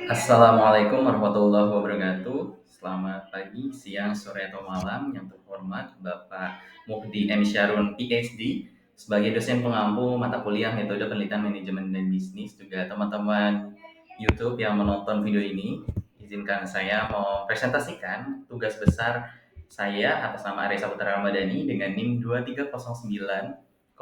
Assalamualaikum warahmatullahi wabarakatuh. Selamat pagi, siang, sore, atau malam yang terhormat Bapak Muhdi M. Syarun PhD sebagai dosen pengampu mata kuliah metode penelitian manajemen dan bisnis, juga teman-teman YouTube yang menonton video ini. Izinkan saya mau presentasikan tugas besar saya atas nama Arya Saputra Ramadhani dengan NIM 2309027028.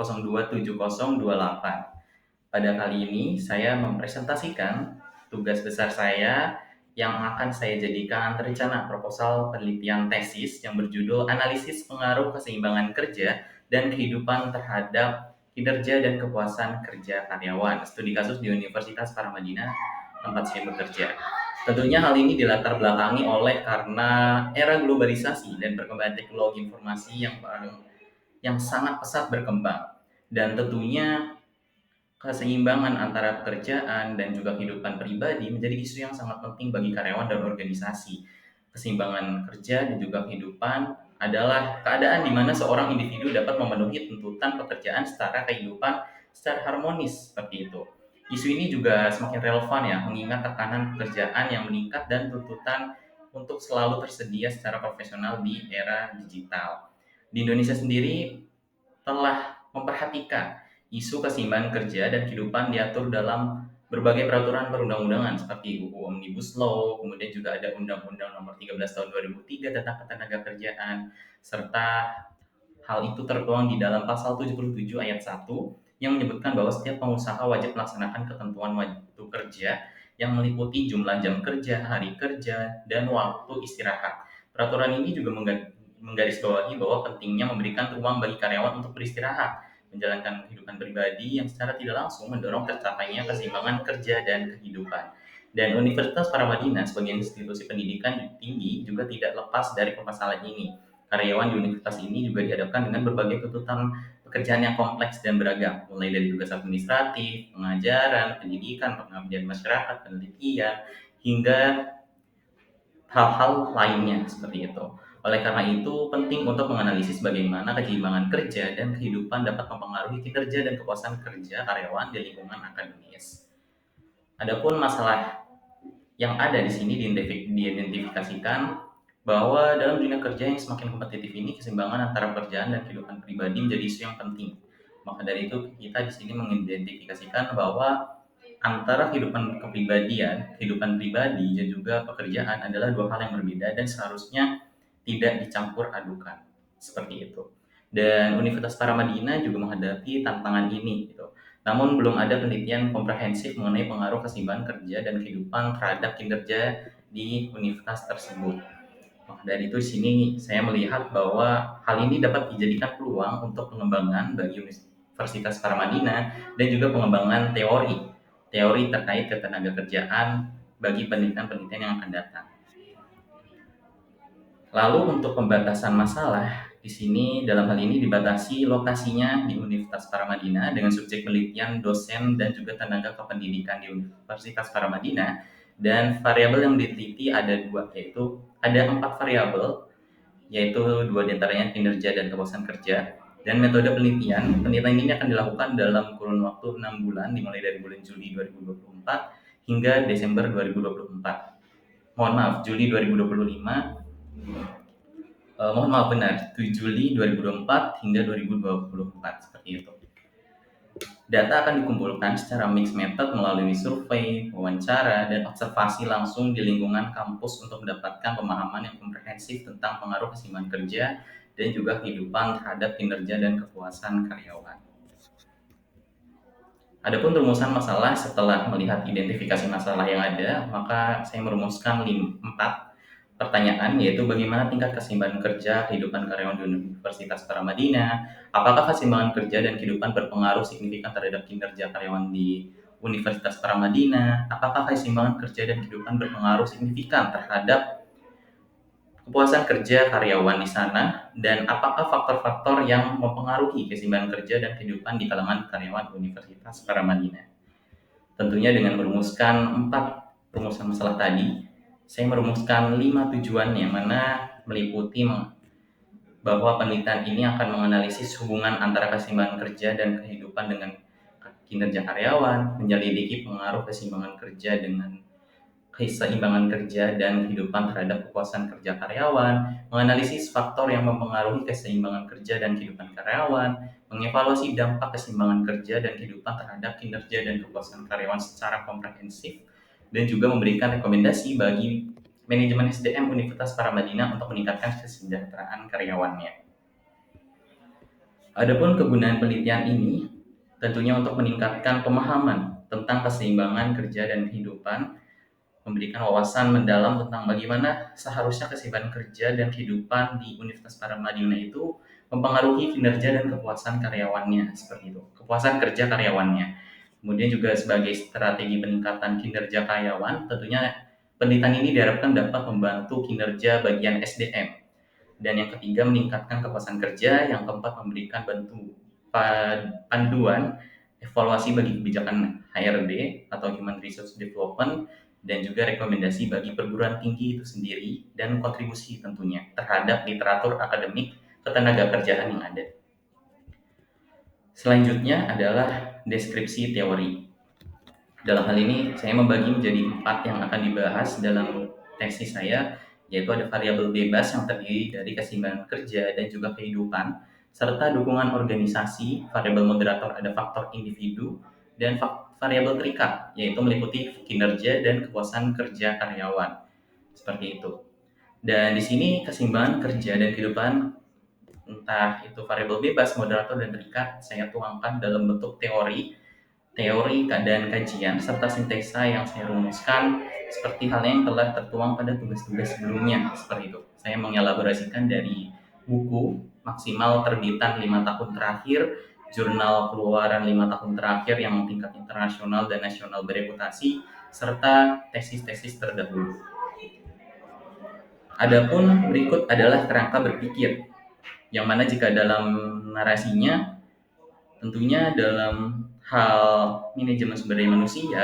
Pada kali ini saya mempresentasikan tugas besar saya yang akan saya jadikan rencana proposal penelitian tesis yang berjudul Analisis Pengaruh Keseimbangan Kerja dan Kehidupan Terhadap Kinerja dan Kepuasan Kerja Karyawan, studi kasus di Universitas Paramadina tempat saya bekerja. Tentunya hal ini dilatar belakangi oleh karena era globalisasi dan perkembangan teknologi informasi yang sangat pesat berkembang, dan tentunya keseimbangan antara pekerjaan dan juga kehidupan pribadi menjadi isu yang sangat penting bagi karyawan dan organisasi. Keseimbangan kerja dan juga kehidupan adalah keadaan di mana seorang individu dapat memenuhi tuntutan pekerjaan secara harmonis seperti itu. Isu ini juga semakin relevan ya, mengingat tekanan pekerjaan yang meningkat dan tuntutan untuk selalu tersedia secara profesional di era digital. Di Indonesia sendiri telah memperhatikan isu keseimbangan kerja dan kehidupan diatur dalam berbagai peraturan perundang-undangan seperti UU Omnibus Law, kemudian juga ada Undang-Undang Nomor 13 Tahun 2003 tentang Ketenagakerjaan, serta hal itu tertuang di dalam Pasal 77 Ayat 1 yang menyebutkan bahwa setiap pengusaha wajib melaksanakan ketentuan waktu kerja yang meliputi jumlah jam kerja, hari kerja, dan waktu istirahat. Peraturan ini juga menggarisbawahi bahwa pentingnya memberikan ruang bagi karyawan untuk beristirahat, menjalankan kehidupan pribadi yang secara tidak langsung mendorong tercapainya keseimbangan kerja dan kehidupan. Dan Universitas Paramadina sebagai institusi pendidikan tinggi juga tidak lepas dari permasalahan ini. Karyawan di universitas ini juga dihadapkan dengan berbagai tuntutan pekerjaan yang kompleks dan beragam, mulai dari tugas administratif, pengajaran, pendidikan, pengabdian masyarakat, penelitian, hingga hal-hal lainnya seperti itu. Oleh karena itu, penting untuk menganalisis bagaimana keseimbangan kerja dan kehidupan dapat mempengaruhi kinerja dan kepuasan kerja karyawan di lingkungan akademis. Adapun masalah yang ada di sini diidentifikasikan bahwa dalam dunia kerja yang semakin kompetitif ini, keseimbangan antara pekerjaan dan kehidupan pribadi menjadi isu yang penting. Maka dari itu kita di sini mengidentifikasikan bahwa antara kehidupan pribadi dan juga pekerjaan adalah dua hal yang berbeda dan seharusnya tidak dicampur adukan. Seperti itu. Dan Universitas Paramadina juga menghadapi tantangan ini gitu. Namun belum ada penelitian komprehensif mengenai pengaruh keseimbangan kerja dan kehidupan terhadap kinerja di universitas tersebut. Maka dari itu di sini saya melihat bahwa hal ini dapat dijadikan peluang untuk pengembangan bagi Universitas Paramadina dan juga pengembangan teori terkait ketenagakerjaan bagi penelitian-penelitian yang akan datang. Lalu untuk pembatasan masalah, di sini dalam hal ini dibatasi lokasinya di Universitas Paramadina dengan subjek penelitian dosen dan juga tenaga kependidikan di Universitas Paramadina, dan variabel yang diteliti ada dua, yaitu ada 4 variabel, yaitu dua diantaranya kinerja dan kepuasan kerja, dan metode penelitian. Penelitian ini akan dilakukan dalam kurun waktu 6 bulan, dimulai dari bulan Juli 2024 hingga Desember 2024. Mohon maaf, Juli 2025, mohon maaf benar, Juli 2024 hingga 2024, seperti itu. Data akan dikumpulkan secara mixed method melalui survei, wawancara, dan observasi langsung di lingkungan kampus untuk mendapatkan pemahaman yang komprehensif tentang pengaruh keseimbangan kerja dan juga kehidupan terhadap kinerja dan kepuasan karyawan. Adapun rumusan masalah setelah melihat identifikasi masalah yang ada, maka saya merumuskan 4 pertanyaan, yaitu bagaimana tingkat keseimbangan kerja kehidupan karyawan di Universitas Paramadina, apakah keseimbangan kerja dan kehidupan berpengaruh signifikan terhadap kinerja karyawan di Universitas Paramadina, apakah keseimbangan kerja dan kehidupan berpengaruh signifikan terhadap kepuasan kerja karyawan di sana, dan apakah faktor-faktor yang mempengaruhi keseimbangan kerja dan kehidupan di kalangan karyawan Universitas Paramadina. Tentunya dengan merumuskan 4 rumusan masalah tadi, saya merumuskan 5 tujuan yang mana meliputi bahwa penelitian ini akan menganalisis hubungan antara keseimbangan kerja dan kehidupan dengan kinerja karyawan, menyelidiki pengaruh keseimbangan kerja dengan keseimbangan kerja dan kehidupan terhadap kepuasan kerja karyawan, menganalisis faktor yang mempengaruhi keseimbangan kerja dan kehidupan karyawan, mengevaluasi dampak keseimbangan kerja dan kehidupan terhadap kinerja dan kepuasan karyawan secara komprehensif, dan juga memberikan rekomendasi bagi manajemen SDM Universitas Paramadina untuk meningkatkan kesejahteraan karyawannya. Adapun kegunaan penelitian ini tentunya untuk meningkatkan pemahaman tentang keseimbangan kerja dan kehidupan, memberikan wawasan mendalam tentang bagaimana seharusnya keseimbangan kerja dan kehidupan di Universitas Paramadina itu mempengaruhi kinerja dan kepuasan karyawannya, seperti itu. Kepuasan kerja karyawannya. Kemudian juga sebagai strategi peningkatan kinerja karyawan, tentunya penelitian ini diharapkan dapat membantu kinerja bagian SDM. Dan yang ketiga, meningkatkan kepuasan kerja. Yang keempat, memberikan panduan evaluasi bagi kebijakan HRD atau Human Resource Development, dan juga rekomendasi bagi perguruan tinggi itu sendiri, dan kontribusi tentunya terhadap literatur akademik ketenaga kerjaan yang ada. Selanjutnya adalah deskripsi teori. Dalam hal ini, saya membagi menjadi 4 yang akan dibahas dalam tesis saya, yaitu ada variabel bebas yang terdiri dari keseimbangan kerja dan juga kehidupan, serta dukungan organisasi, variabel moderator ada faktor individu, dan variabel terikat, yaitu meliputi kinerja dan kepuasan kerja karyawan. Seperti itu. Dan di sini keseimbangan kerja dan kehidupan, entah itu variabel bebas, moderator, dan terikat, saya tuangkan dalam bentuk teori dan kajian, serta sintesa yang saya rumuskan seperti halnya yang telah tertuang pada tugas-tugas sebelumnya. Seperti itu. Saya mengelaborasikan dari buku maksimal terbitan 5 tahun terakhir, jurnal keluaran 5 tahun terakhir yang tingkat internasional dan nasional bereputasi, serta tesis-tesis terdahulu. Adapun berikut adalah kerangka berpikir, yang mana jika dalam narasinya, tentunya dalam hal manajemen sumber daya manusia,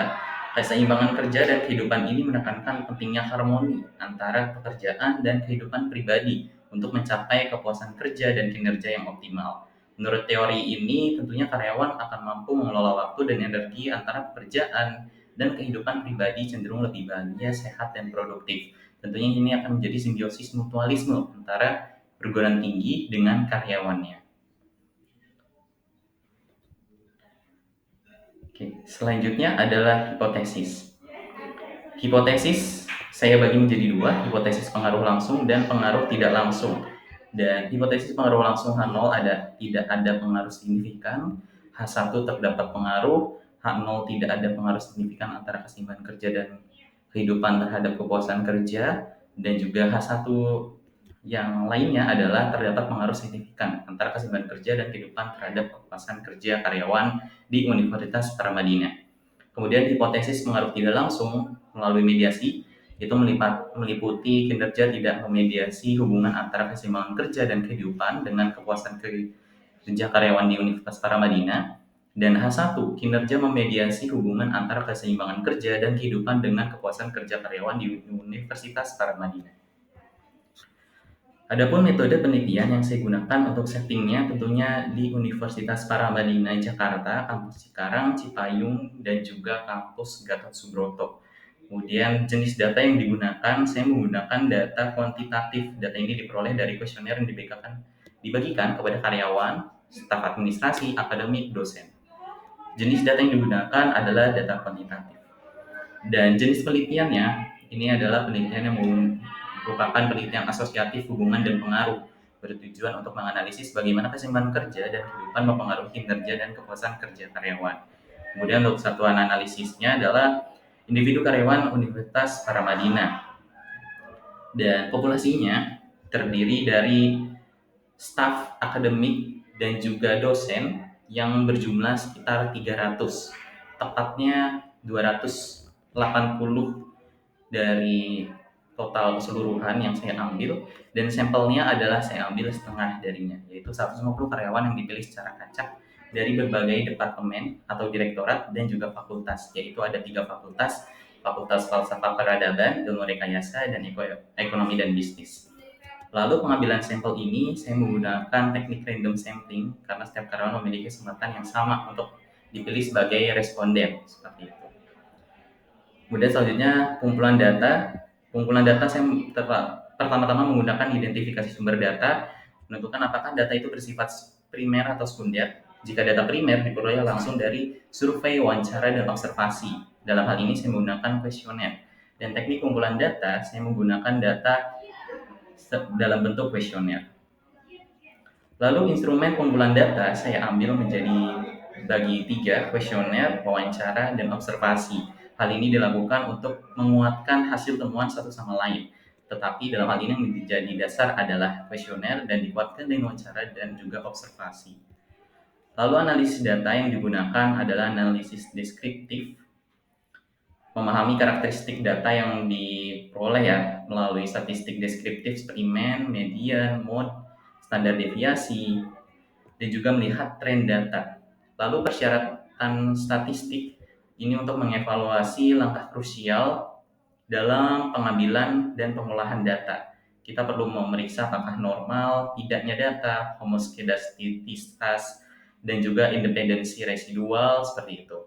keseimbangan kerja dan kehidupan ini menekankan pentingnya harmoni antara pekerjaan dan kehidupan pribadi untuk mencapai kepuasan kerja dan kinerja yang optimal. Menurut teori ini, tentunya karyawan akan mampu mengelola waktu dan energi antara pekerjaan dan kehidupan pribadi cenderung lebih bahagia, sehat, dan produktif. Tentunya ini akan menjadi simbiosis mutualisme antara perguruan tinggi dengan karyawannya. Oke, selanjutnya adalah hipotesis. Hipotesis saya bagi menjadi 2, hipotesis pengaruh langsung dan pengaruh tidak langsung. Dan hipotesis pengaruh langsung H0 tidak ada pengaruh signifikan, H1 terdapat pengaruh, H0 tidak ada pengaruh signifikan antara keseimbangan kerja dan kehidupan terhadap kepuasan kerja, dan juga H1 yang lainnya adalah terdapat pengaruh signifikan antara keseimbangan kerja dan kehidupan terhadap kepuasan kerja karyawan di Universitas Paramadina. Kemudian hipotesis pengaruh tidak langsung melalui mediasi itu meliputi kinerja tidak memediasi hubungan antara keseimbangan kerja dan kehidupan dengan kepuasan kerja karyawan di Universitas Paramadina. Dan H1, kinerja memediasi hubungan antara keseimbangan kerja dan kehidupan dengan kepuasan kerja karyawan di Universitas Paramadina. Adapun metode penelitian yang saya gunakan untuk settingnya tentunya di Universitas Paramadina Jakarta, kampus Cikarang, Cipayung, dan juga kampus Gatot Subroto. Kemudian jenis data yang digunakan, saya menggunakan data kuantitatif. Data ini diperoleh dari kuesioner yang dibagikan kepada karyawan, staf administrasi, akademik, dosen. Jenis data yang digunakan adalah data kuantitatif. Dan jenis penelitiannya, ini adalah penelitian yang merupakan penelitian asosiatif hubungan dan pengaruh, bertujuan untuk menganalisis bagaimana keseimbangan kerja dan kehidupan mempengaruhi kinerja dan kepuasan kerja karyawan. Kemudian untuk satuan analisisnya adalah individu karyawan Universitas Paramadina. Dan populasinya terdiri dari staf akademik dan juga dosen yang berjumlah sekitar 300. Tepatnya 280 dari total keseluruhan yang saya ambil, dan sampelnya adalah saya ambil setengah darinya, yaitu 150 karyawan yang dipilih secara acak dari berbagai departemen atau direktorat dan juga fakultas, yaitu ada 3 fakultas, Fakultas Falsafah Peradaban, Ilmu Rekayasa, dan Ekonomi dan Bisnis. Lalu pengambilan sampel ini saya menggunakan teknik random sampling karena setiap karyawan memiliki kesempatan yang sama untuk dipilih sebagai responden, seperti itu. Kemudian selanjutnya pengumpulan data. Pengumpulan data saya pertama-tama menggunakan identifikasi sumber data, menentukan apakah data itu bersifat primer atau sekunder. Jika data primer diperoleh langsung dari survei, wawancara, dan observasi. Dalam hal ini saya menggunakan kuesioner. Dan teknik pengumpulan data, saya menggunakan data dalam bentuk kuesioner. Lalu instrumen pengumpulan data saya ambil menjadi bagi tiga: kuesioner, wawancara, dan observasi. Hal ini dilakukan untuk menguatkan hasil temuan satu sama lain. Tetapi dalam hal ini yang menjadi dasar adalah kuesioner dan dikuatkan dengan wawancara dan juga observasi. Lalu analisis data yang digunakan adalah analisis deskriptif, memahami karakteristik data yang diperoleh ya melalui statistik deskriptif seperti mean, median, mode, standar deviasi, dan juga melihat tren data. Lalu persyaratan statistik ini untuk mengevaluasi langkah krusial dalam pengambilan dan pengolahan data. Kita perlu memeriksa apakah normal, tidaknya data, homoskedastisitas, dan juga independensi residual seperti itu.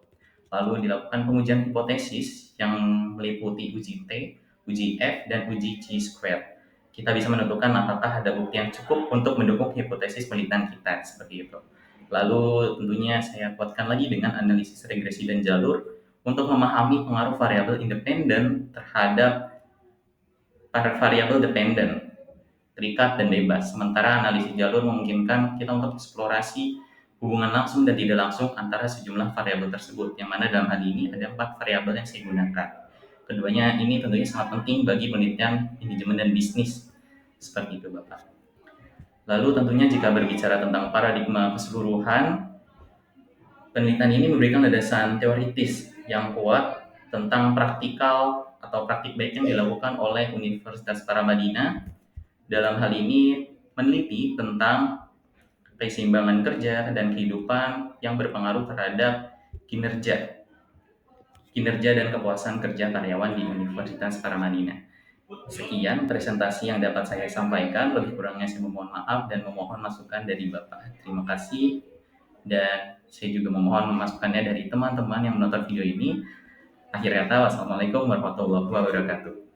Lalu dilakukan pengujian hipotesis yang meliputi uji T, uji F, dan uji chi-square. Kita bisa menentukan apakah ada bukti yang cukup untuk mendukung hipotesis penelitian kita, seperti itu. Lalu tentunya saya kuatkan lagi dengan analisis regresi dan jalur untuk memahami pengaruh variabel independen terhadap variabel dependen, terikat dan bebas. Sementara analisis jalur memungkinkan kita untuk eksplorasi hubungan langsung dan tidak langsung antara sejumlah variabel tersebut, yang mana dalam hal ini ada 4 variabel yang saya gunakan. Keduanya ini tentunya sangat penting bagi penelitian manajemen dan bisnis. Seperti itu, Bapak. Lalu tentunya jika berbicara tentang paradigma keseluruhan, penelitian ini memberikan landasan teoritis yang kuat tentang praktikal atau praktik baik yang dilakukan oleh Universitas Paramadina. Dalam hal ini meneliti tentang keseimbangan kerja dan kehidupan yang berpengaruh terhadap kinerja kinerja dan kepuasan kerja karyawan di Universitas Paramadina. Sekian presentasi yang dapat saya sampaikan. Lebih kurangnya saya memohon maaf dan memohon masukan dari Bapak. Terima kasih. Dan saya juga memohon masukannya dari teman-teman yang menonton video ini. Akhir kata, wassalamualaikum warahmatullahi wabarakatuh.